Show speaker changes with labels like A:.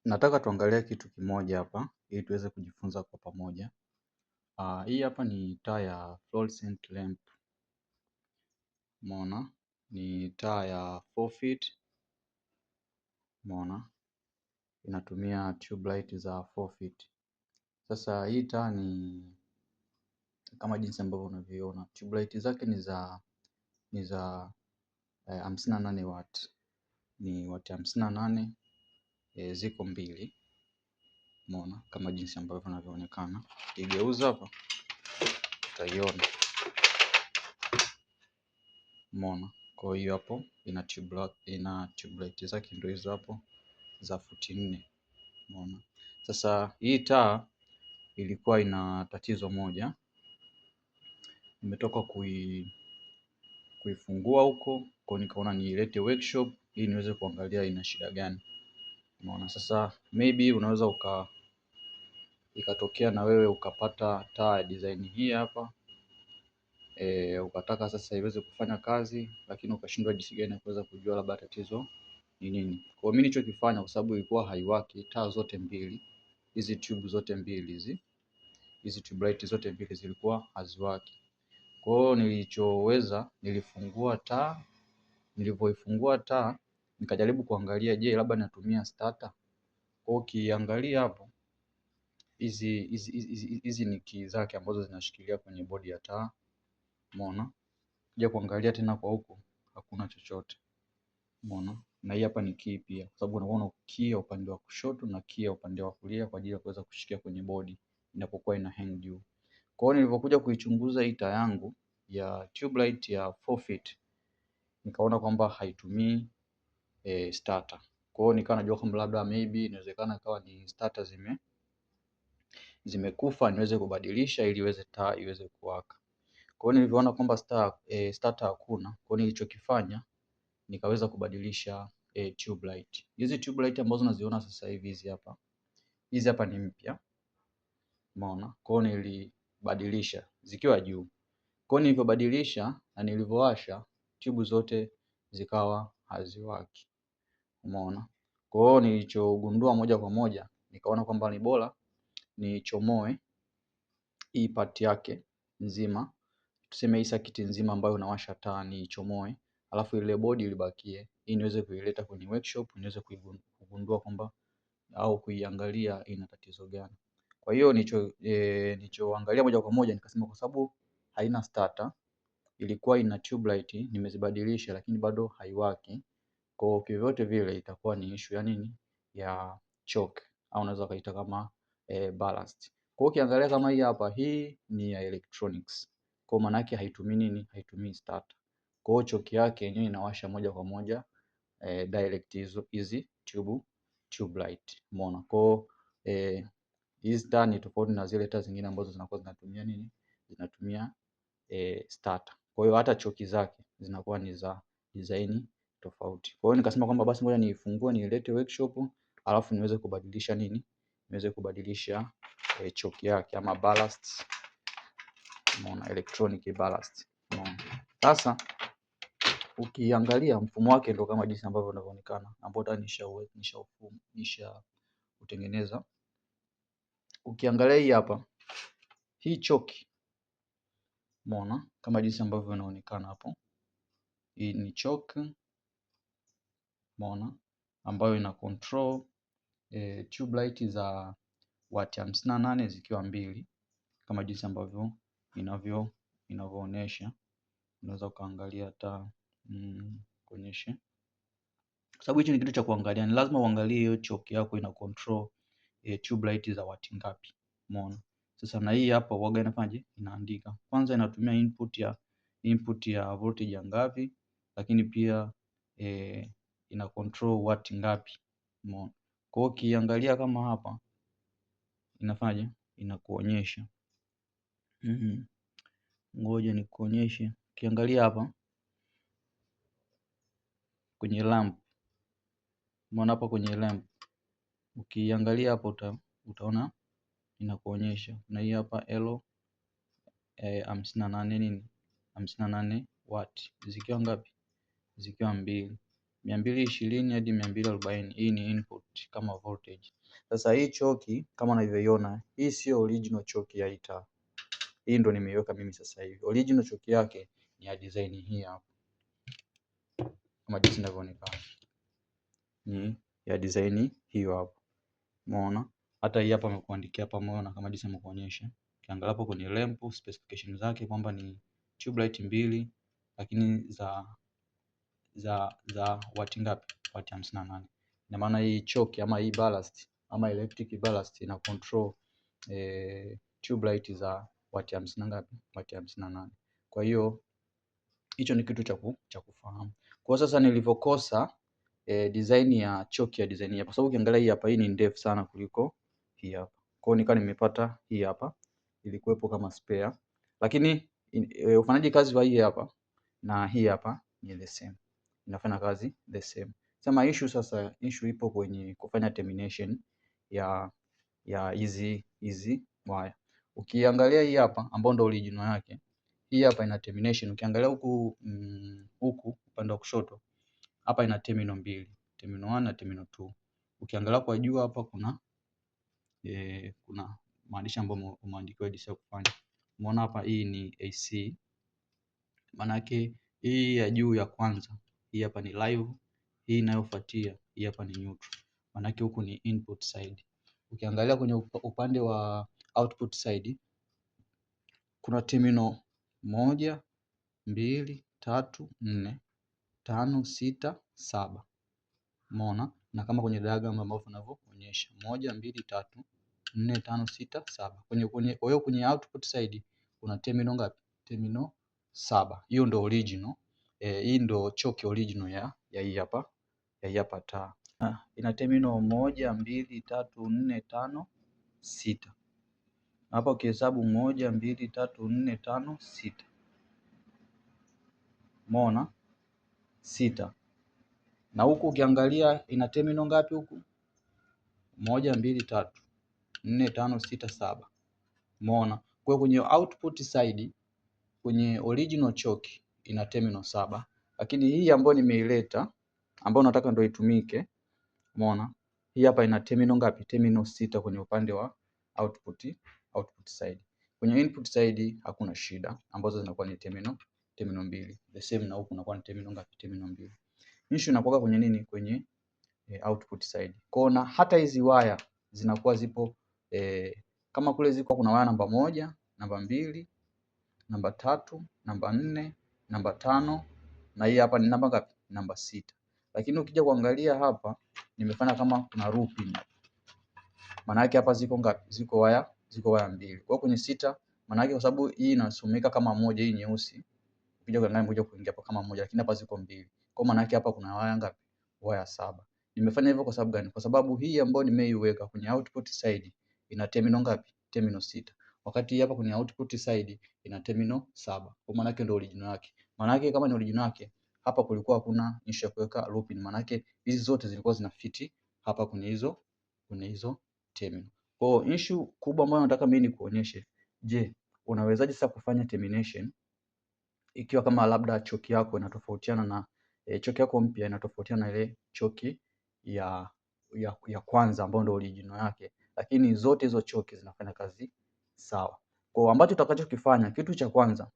A: Nataka tuangalie kitu kimoja hapa ili tuweze kujifunza kwa pamoja. Hii hapa ni taa ya fluorescent lamp. Umeona? Ni taa ya 4 feet. Umeona? Inatumia tube light za 4 feet. Sasa hii taa ni kama jinsi ambavyo unavyoona. Tube light zake ni za 58 watt. Ni watt 58, ziko mbili. Umeona? Kama jinsi ambavyo inavyoonekana. Igeuza hapa utaiona. Umeona? Kwa hiyo hapo ina tube light zake ndio hizo hapo za futi 4. Umeona? Sasa hii taa ilikuwa ina tatizo moja. Nimetoka kuifungua huko, kwa nikaona niilete workshop ili niweze kuangalia ina shida gani. Umeona? Sasa maybe unaweza ikatokea na wewe ukapata taa ya design hii hapa. Ukataka sasa iweze kufanya kazi lakini ukashindwa jinsi gani ya kuweza kujua labda tatizo ni nini. Kwa mimi nilichokifanya, kwa sababu ilikuwa haiwaki taa zote mbili, hizi tube zote mbili hizi tube light zote mbili zilikuwa haziwaki. Kwa hiyo nilifungua taa. Nilipoifungua taa nikajaribu kuangalia, je, labda natumia starter. Kwa hiyo ukiangalia hapo, hizi ni key zake ambazo zinashikilia kwenye bodi ya taa. Umeona? Kuja kuangalia tena kwa huku hakuna chochote. Umeona? Na hii hapa ni key pia, kwa sababu unaona key ya upande wa kushoto na key ya upande wa kulia kwa ajili ya kuweza kushikia kwenye bodi inapokuwa ina hang juu. Kwa hiyo nilipokuja kuichunguza hii taa yangu ya tube light ya 4 feet nikaona kwamba haitumii starter. Kwa hiyo nikawa najua kwamba labda maybe inawezekana ikawa ni starter zimekufa, niweze kubadilisha ili taa iweze kuwaka. Kwa hiyo nilivyoona kwamba starter hakuna, kwa hiyo nilichokifanya nikaweza kubadilisha tube light. Hizi tube light ambazo unaziona sasa hivi hizi hapa ni mpya. Umeona? Kwa hiyo nilibadilisha zikiwa juu. Kwa hiyo nilivyobadilisha na nilivyowasha, tube zote zikawa haziwaki. Umeona? Kwa hiyo nilichogundua moja kwa moja, nikaona kwamba ni bora nichomoe hii part yake nzima. Tuseme hii circuit nzima ambayo unawasha taa niichomoe, alafu ile bodi ilibakie ili niweze kuileta kwenye workshop niweze kugundua kwamba au kuiangalia ina tatizo gani. Kwa hiyo nilichoangalia moja kwa moja nikasema kwa sababu haina starter, ilikuwa ina tube light, nimezibadilisha lakini bado haiwaki. Kwa vyovyote vile itakuwa ni issue ya nini? Ya choke, au unaweza kaita kama ballast. Kwa hiyo ukiangalia kama hii hapa, hii ni ya electronics. Kwa maana yake haitumii nini? Haitumii starter. Kwa hiyo choke yake yenyewe inawasha moja kwa moja direct hizi tube light. Umeona? Kwa hiyo hizi taa ni tofauti na zile taa zingine ambazo zinakuwa zinatumia nini? Zinatumia starter. Kwa hiyo hata choki zake zinakuwa ni za design tofauti. Kwa hiyo nikasema kwamba basi ngoja niifungue niilete workshop, alafu niweze kubadilisha nini? Niweze kubadilisha choki yake ama ballast. Umeona? Electronic ballast. Umeona? Sasa ukiangalia mfumo wake ndio kama jinsi ambavyo unavyoonekana, ambao tayari nisha utengeneza. Ukiangalia hii hapa, hii choki, umeona kama jinsi ambavyo inaonekana hapo. Hii ni choki, umeona, ambayo ina control tube light za watt 58 zikiwa mbili, kama jinsi ambavyo inavyoonesha. Unaweza ukaangalia taa kuonyesha, kwa sababu hichi ni kitu cha kuangalia. Ni lazima uangalie hiyo choke yako ina control tube light za watt ngapi. Umeona? Sasa na hii hapa huaga inafanyaje? Inaandika. Kwanza inatumia input ya voltage ya ngapi, lakini pia ina control watt ngapi. Umeona? Kwa hiyo ukiangalia kama hapa inafanyaje? Inakuonyesha. Ngoja nikuonyeshe. Ukiangalia hapa kwenye lamp, umeona hapa kwenye lamp, ukiangalia hapo utaona inakuonyesha. Na hii hapa L 58 nini? 58 watt zikiwa ngapi? Zikiwa mbili. 220 hadi 240. Hii ni input kama voltage. Sasa hii choki kama unavyoiona, hii sio original choki ya hii taa. Hii ndo nimeiweka mimi sasa hivi. Original choki yake ni ya design hii hapa. Kama jinsi inavyoonekana. Ni ya design hiyo hapo. Umeona? Hata hii hapa nimekuandikia hapa, umeona kama jinsi nimekuonyesha. Ukiangalia hapo kwenye lamp specification zake kwamba ni tube light 2 lakini za wati ngapi? Wati 58. Ina maana hii choki ama hii ballast ama electric ballast ina control tube light za wati 50 ngapi? Wati 58. Kwa hiyo hicho ni kitu cha kufahamu. Kwa sasa nilivyokosa design ya choki ya design hii hapa, sababu ukiangalia hii hapa, hii ni ndefu sana kuliko hii hapa. Kwa hiyo nikawa nimepata hii hapa, ilikuwepo kama spare, lakini ufanyaji kazi wa hii hapa na hii hapa ni the same, inafanya kazi the same. Sema issue ipo kwenye kufanya termination ya hizi wire. Ukiangalia hii hapa ambayo ndio original yake, hii hapa ina termination. Ukiangalia huku upande wa kushoto hapa ina terminal 2, terminal 1 na terminal 2. Ukiangalia kwa juu hapa kuna maandishi ambayo umeandikiwa DC kufanya. Umeona hapa, hii ni AC. Maana yake hii ya juu ya kwanza, hii hapa ni live, hii inayofuatia hii hapa ni neutral. Maana yake huku ni input side. Ukiangalia kwenye upande wa output side kuna terminal 1, 2, 3, 4, 5, 6, 7. Umeona? Na kama kwenye diagram ambavyo tunavyoonyesha 1, 2, 3, 4, 5, 6, 7. Kwa hiyo kwenye output side kuna terminal ngapi? Terminal 7. Hiyo ndio original. Hii ndio choki original ya hii hapa taa. Ina terminal 1, 2, 3, 4, 5, 6. Hapa ukihesabu 1, 2, 3, 4, 5, 6. Umeona? 6. Na huku ukiangalia ina terminal ngapi huku? 1, 2, 3, 4, 5, 6, 7. Umeona? Kwa hiyo kwenye output side, kwenye original choki ina terminal 7, lakini hii ambayo nimeileta ambayo nataka ndio itumike, umeona? Hii hapa ina terminal ngapi? Terminal 6 kwenye upande wa output side. Kwenye input side hakuna shida, ambazo zinakuwa ni terminal 2. The same na huku unakuwa ni terminal ngapi? Terminal 2. Issue inakuwa kwenye nini? Kwenye output side. Kwa na hata hizi waya zinakuwa zipo kama kule ziko kuna waya namba 1, namba 2, namba 3, namba 4, namba 5 na hii hapa ni namba ngapi? Namba 6. Lakini ukija kuangalia hapa nimefanya kama kuna looping. Maana yake hapa ziko ngapi? Ziko waya 2. Kwa kwenye 6 maana yake, kwa sababu hii inasomeka kama moja, hii nyeusi. Ukija kuangalia kuingia hapa kama moja, lakini hapa ziko 2. Kwa maana yake hapa kuna waya ngapi? Waya 7. Nimefanya hivyo kwa sababu gani? Kwa sababu hii ambayo nimeiweka kwenye output side ina terminal ngapi? Terminal 6. Wakati hapa kwenye output side ina terminal 7. Kwa maana yake ndio original yake. Maana yake kama ni original yake, hapa kulikuwa hakuna issue ya kuweka looping. Maana yake hizi zote zilikuwa zinafiti hapa kwenye hizo terminal. Kwa issue kubwa ambayo nataka mimi nikuonyeshe, je, unawezaje sasa kufanya termination ikiwa kama labda choki yako inatofautiana na choki yako mpya inatofautiana na ile choki ya kwanza ambayo ndio original yake, lakini zote hizo choki zinafanya kazi sawa. Kwa ambacho utakachokifanya, kitu cha kwanza